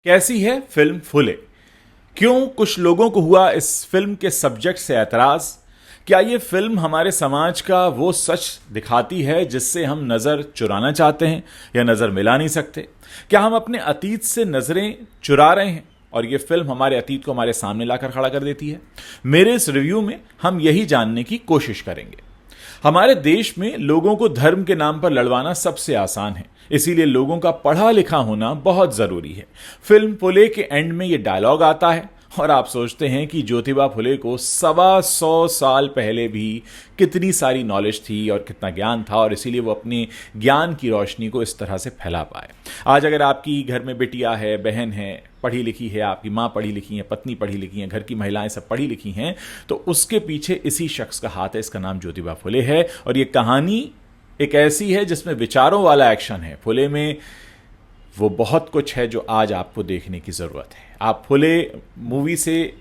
कैसी है फिल्म फुले? क्यों कुछ लोगों को हुआ इस फिल्म के सब्जेक्ट से ऐतराज? क्या ये फिल्म हमारे समाज का वो सच दिखाती है जिससे हम नजर चुराना चाहते हैं या नजर मिला नहीं सकते? क्या हम अपने अतीत से नजरें चुरा रहे हैं और ये फिल्म हमारे अतीत को हमारे सामने लाकर खड़ा कर देती है? मेरे इस रिव्यू में हम यही जानने की कोशिश करेंगे। हमारे देश में लोगों को धर्म के नाम पर लड़वाना सबसे आसान है, इसीलिए लोगों का पढ़ा लिखा होना बहुत जरूरी है। फिल्म फुले के एंड में यह डायलॉग आता है और आप सोचते हैं कि ज्योतिबा फुले को 125 साल पहले भी कितनी सारी नॉलेज थी और कितना ज्ञान था, और इसीलिए वो अपने ज्ञान की रोशनी को इस तरह से फैला पाए। आज अगर आपकी घर में बिटिया है, बहन है, पढ़ी लिखी है, आपकी माँ पढ़ी लिखी है, पत्नी पढ़ी लिखी है, घर की महिलाएं सब पढ़ी लिखी हैं, तो उसके पीछे इसी शख्स का हाथ है। इसका नाम ज्योतिबा फुले है और ये कहानी एक ऐसी है जिसमें विचारों वाला एक्शन है। फुले में वो बहुत कुछ है जो आज आपको देखने की जरूरत है। आप फुले मूवी से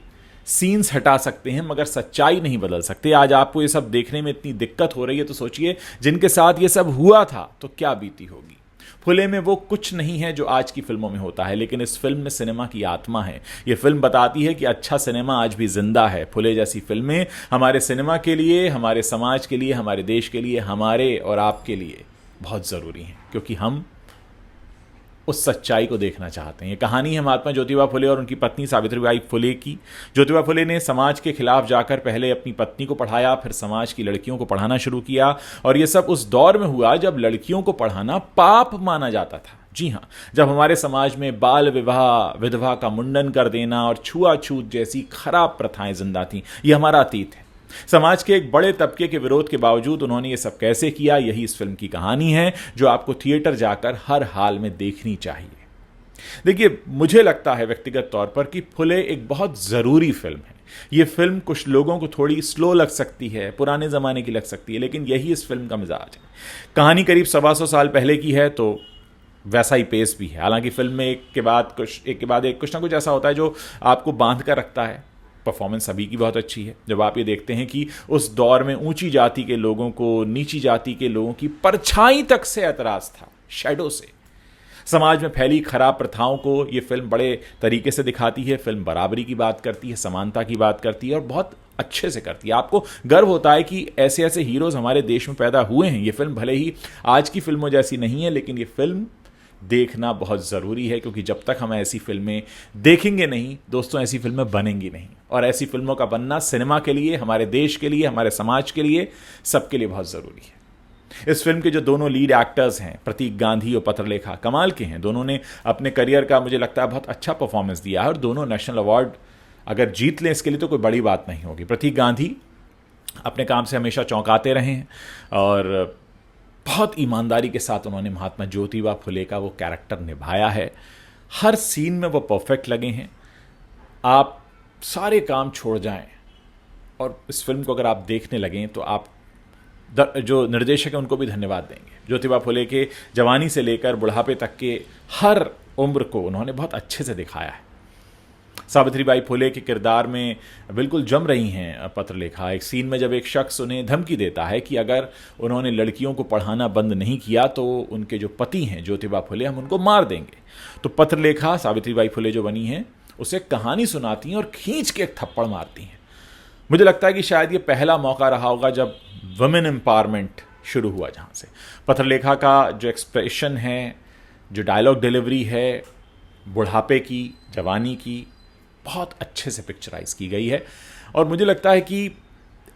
सीन्स हटा सकते हैं मगर सच्चाई नहीं बदल सकते। आज आपको ये सब देखने में इतनी दिक्कत हो रही है तो सोचिए जिनके साथ ये सब हुआ था तो क्या बीती होगी। फुले में वो कुछ नहीं है जो आज की फिल्मों में होता है, लेकिन इस फिल्म में सिनेमा की आत्मा है। ये फिल्म बताती है कि अच्छा सिनेमा आज भी जिंदा है। फुले जैसी फिल्में हमारे सिनेमा के लिए, हमारे समाज के लिए, हमारे देश के लिए, हमारे और आपके लिए बहुत जरूरी हैं, क्योंकि हम उस सच्चाई को देखना चाहते हैं। ये कहानी है महात्मा ज्योतिबा फुले और उनकी पत्नी सावित्रीबाई फुले की। ज्योतिबा फुले ने समाज के खिलाफ जाकर पहले अपनी पत्नी को पढ़ाया, फिर समाज की लड़कियों को पढ़ाना शुरू किया, और ये सब उस दौर में हुआ जब लड़कियों को पढ़ाना पाप माना जाता था। जी हाँ, जब हमारे समाज में बाल विवाह, विधवा का मुंडन कर देना और छुआछूत जैसी खराब प्रथाएं जिंदा थीं। ये हमारा अतीत है। समाज के एक बड़े तबके के विरोध के बावजूद उन्होंने ये सब कैसे किया, यही इस फिल्म की कहानी है जो आपको थिएटर जाकर हर हाल में देखनी चाहिए। देखिए, मुझे लगता है व्यक्तिगत तौर पर कि फुले एक बहुत जरूरी फिल्म है। ये फिल्म कुछ लोगों को थोड़ी स्लो लग सकती है, पुराने जमाने की लग सकती है, लेकिन यही इस फिल्म का मिजाज है। कहानी करीब 125 साल पहले की है तो वैसा ही पेस भी है। हालांकि फिल्म में एक के बाद एक कुछ ना कुछ ऐसा होता है जो आपको बांध कर रखता है। परफॉर्मेंस सभी की बहुत अच्छी है। जब आप ये देखते हैं कि उस दौर में ऊंची जाति के लोगों को नीची जाति के लोगों की परछाई तक से ऐतराज था, शैडो से। समाज में फैली खराब प्रथाओं को ये फिल्म बड़े तरीके से दिखाती है। फिल्म बराबरी की बात करती है, समानता की बात करती है और बहुत अच्छे से करती है। आपको गर्व होता है कि ऐसे ऐसे हीरोज हमारे देश में पैदा हुए हैं। ये फिल्म भले ही आज की फिल्मों जैसी नहीं है, लेकिन ये फिल्म देखना बहुत ज़रूरी है, क्योंकि जब तक हम ऐसी फिल्में देखेंगे नहीं दोस्तों, ऐसी फिल्में बनेंगी नहीं। और ऐसी फिल्मों का बनना सिनेमा के लिए, हमारे देश के लिए, हमारे समाज के लिए, सबके लिए बहुत ज़रूरी है। इस फिल्म के जो दोनों लीड एक्टर्स हैं, प्रतीक गांधी और पत्रलेखा, कमाल के हैं। दोनों ने अपने करियर का मुझे लगता है बहुत अच्छा परफॉर्मेंस दिया है और दोनों नेशनल अवार्ड अगर जीत लें इसके लिए तो कोई बड़ी बात नहीं होगी। प्रतीक गांधी अपने काम से हमेशा चौंकाते रहे हैं और बहुत ईमानदारी के साथ उन्होंने महात्मा ज्योतिबा फुले का वो कैरेक्टर निभाया है। हर सीन में वो परफेक्ट लगे हैं। आप सारे काम छोड़ जाएं और इस फिल्म को अगर आप देखने लगें तो आप जो निर्देशक हैं उनको भी धन्यवाद देंगे। ज्योतिबा फुले के जवानी से लेकर बुढ़ापे तक के हर उम्र को उन्होंने बहुत अच्छे से दिखाया है। सावित्रीबाई फुले के किरदार में बिल्कुल जम रही हैं पत्रलेखा। एक सीन में जब एक शख्स उन्हें धमकी देता है कि अगर उन्होंने लड़कियों को पढ़ाना बंद नहीं किया तो उनके जो पति हैं ज्योतिबा फुले, हम उनको मार देंगे, तो पत्रलेखा सावित्रीबाई फुले जो बनी हैं उसे कहानी सुनाती हैं और खींच के एक थप्पड़ मारती हैं। मुझे लगता है कि शायद ये पहला मौका रहा होगा जब वुमेन एम्पावरमेंट शुरू हुआ, जहाँ से पत्रलेखा का जो एक्सप्रेशन है, जो डायलॉग डिलीवरी है, बुढ़ापे की, जवानी की, बहुत अच्छे से पिक्चराइज की गई है। और मुझे लगता है कि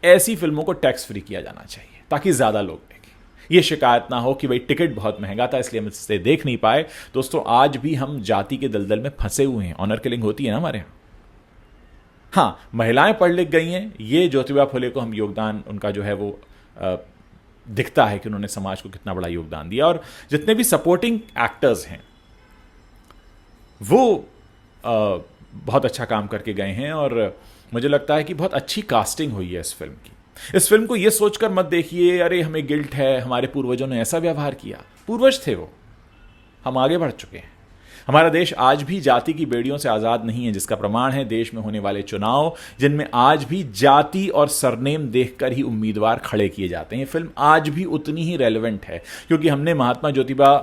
ऐसी फिल्मों को टैक्स फ्री किया जाना चाहिए ताकि ज़्यादा लोग देखें। ये शिकायत ना हो कि भाई टिकट बहुत महंगा था इसलिए हम इससे देख नहीं पाए। दोस्तों, आज भी हम जाति के दलदल में फंसे हुए हैं। ऑनर किलिंग होती है ना हमारे यहाँ। हाँ, महिलाएं पढ़ लिख गई हैं, ये ज्योतिबा फुले को हम योगदान उनका जो है वो दिखता है कि उन्होंने समाज को कितना बड़ा योगदान दिया। और जितने भी सपोर्टिंग एक्टर्स हैं वो बहुत अच्छा काम करके गए हैं और मुझे लगता है कि बहुत अच्छी कास्टिंग हुई है इस फिल्म की। इस फिल्म को ये सोचकर मत देखिए अरे हमें गिल्ट है, हमारे पूर्वजों ने ऐसा व्यवहार किया। पूर्वज थे वो, हम आगे बढ़ चुके हैं। हमारा देश आज भी जाति की बेड़ियों से आज़ाद नहीं है, जिसका प्रमाण है देश में होने वाले चुनाव, जिनमें आज भी जाति और सरनेम देखकर ही उम्मीदवार खड़े किए जाते हैं। फिल्म आज भी उतनी ही रेलेवेंट है क्योंकि हमने महात्मा ज्योतिबा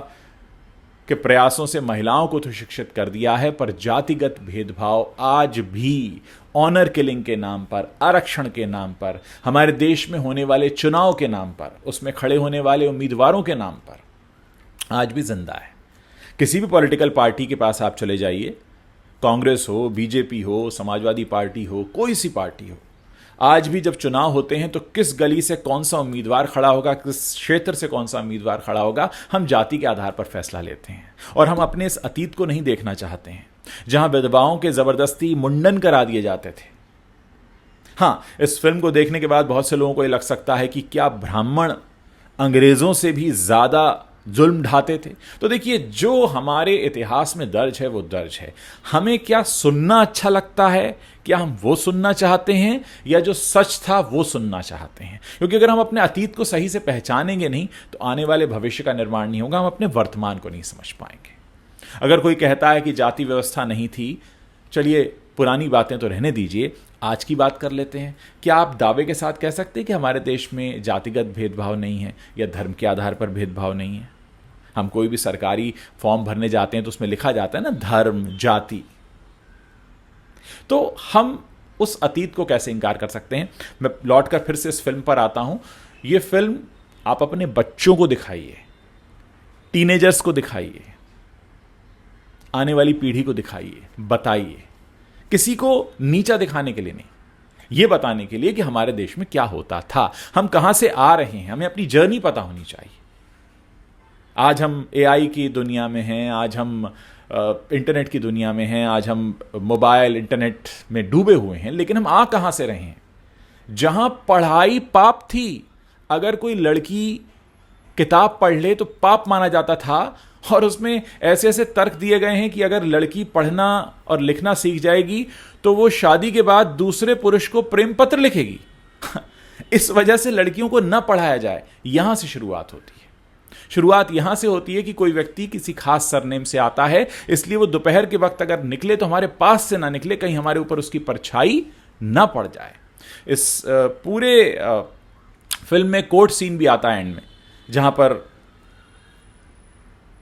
के प्रयासों से महिलाओं को तो शिक्षित कर दिया है, पर जातिगत भेदभाव आज भी ऑनर किलिंग के नाम पर, आरक्षण के नाम पर, हमारे देश में होने वाले चुनाव के नाम पर, उसमें खड़े होने वाले उम्मीदवारों के नाम पर आज भी जिंदा है। किसी भी पॉलिटिकल पार्टी के पास आप चले जाइए, कांग्रेस हो, बीजेपी हो, समाजवादी पार्टी हो, कोई सी पार्टी हो, आज भी जब चुनाव होते हैं तो किस गली से कौन सा उम्मीदवार खड़ा होगा, किस क्षेत्र से कौन सा उम्मीदवार खड़ा होगा, हम जाति के आधार पर फैसला लेते हैं। और हम अपने इस अतीत को नहीं देखना चाहते हैं जहां विधवाओं के जबरदस्ती मुंडन करा दिए जाते थे। हां, इस फिल्म को देखने के बाद बहुत से लोगों को यह लग सकता है कि क्या ब्राह्मण अंग्रेजों से भी ज्यादा जुल्म ढाते थे? तो देखिए, जो हमारे इतिहास में दर्ज है वो दर्ज है। हमें क्या सुनना अच्छा लगता है, क्या हम वो सुनना चाहते हैं, या जो सच था वो सुनना चाहते हैं? क्योंकि अगर हम अपने अतीत को सही से पहचानेंगे नहीं तो आने वाले भविष्य का निर्माण नहीं होगा, हम अपने वर्तमान को नहीं समझ पाएंगे। अगर कोई कहता है कि जाति व्यवस्था नहीं थी, चलिए पुरानी बातें तो रहने दीजिए, आज की बात कर लेते हैं। क्या आप दावे के साथ कह सकते हैं कि हमारे देश में जातिगत भेदभाव नहीं है या धर्म के आधार पर भेदभाव नहीं है? हम कोई भी सरकारी फॉर्म भरने जाते हैं तो उसमें लिखा जाता है ना, धर्म, जाति। तो हम उस अतीत को कैसे इंकार कर सकते हैं? मैं लौटकर फिर से इस फिल्म पर आता हूं। यह फिल्म आप अपने बच्चों को दिखाइए, टीनेजर्स को दिखाइए, आने वाली पीढ़ी को दिखाइए, बताइए। किसी को नीचा दिखाने के लिए नहीं, यह बताने के लिए कि हमारे देश में क्या होता था, हम कहां से आ रहे हैं, हमें अपनी जर्नी पता होनी चाहिए। आज हम एआई की दुनिया में हैं, आज हम इंटरनेट की दुनिया में हैं, आज हम मोबाइल इंटरनेट में डूबे हुए हैं, लेकिन हम आ कहां से रहे हैं? जहां पढ़ाई पाप थी, अगर कोई लड़की किताब पढ़ ले तो पाप माना जाता था, और उसमें ऐसे ऐसे तर्क दिए गए हैं कि अगर लड़की पढ़ना और लिखना सीख जाएगी तो वो शादी के बाद दूसरे पुरुष को प्रेम पत्र लिखेगी। इस वजह से लड़कियों को न पढ़ाया जाए। यहां से शुरुआत होती है। शुरुआत यहां से होती है कि कोई व्यक्ति किसी खास सरनेम से आता है, इसलिए वो दोपहर के वक्त अगर निकले तो हमारे पास से ना निकले, कहीं हमारे ऊपर उसकी परछाई ना पड़ जाए। इस पूरे फिल्म में कोर्ट सीन भी आता है एंड में, जहां पर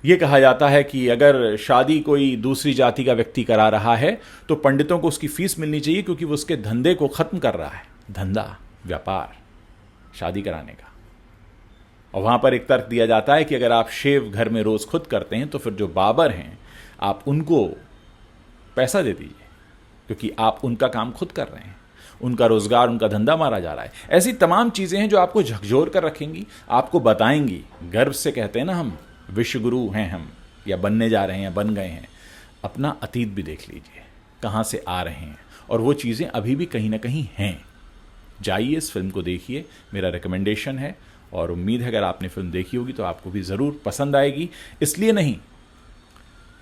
यह कहा जाता है कि अगर शादी कोई दूसरी जाति का व्यक्ति करा रहा है तो पंडितों को उसकी फीस मिलनी चाहिए, क्योंकि वो उसके धंधे को खत्म कर रहा है। धंधा, व्यापार, शादी कराने का। और वहां पर एक तर्क दिया जाता है कि अगर आप शेव घर में रोज खुद करते हैं तो फिर जो बाबर हैं आप उनको पैसा दे दीजिए, क्योंकि आप उनका काम खुद कर रहे हैं, उनका रोजगार, उनका धंधा मारा जा रहा है। ऐसी तमाम चीजें हैं जो आपको झकझोर कर रखेंगी, आपको बताएंगी। गर्व से कहते हैं ना, हम विश्व गुरु हैं, हम या बनने जा रहे हैं या बन गए हैं। अपना अतीत भी देख लीजिए, कहां से आ रहे हैं, और वो चीजें अभी भी कहीं ना कहीं हैं। जाइए, इस फिल्म को देखिए, मेरा रिकमेंडेशन है, और उम्मीद है अगर आपने फिल्म देखी होगी तो आपको भी ज़रूर पसंद आएगी। इसलिए नहीं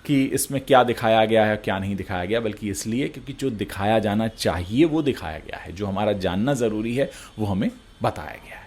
कि इसमें क्या दिखाया गया है, क्या नहीं दिखाया गया, बल्कि इसलिए क्योंकि जो दिखाया जाना चाहिए वो दिखाया गया है, जो हमारा जानना ज़रूरी है वो हमें बताया गया है।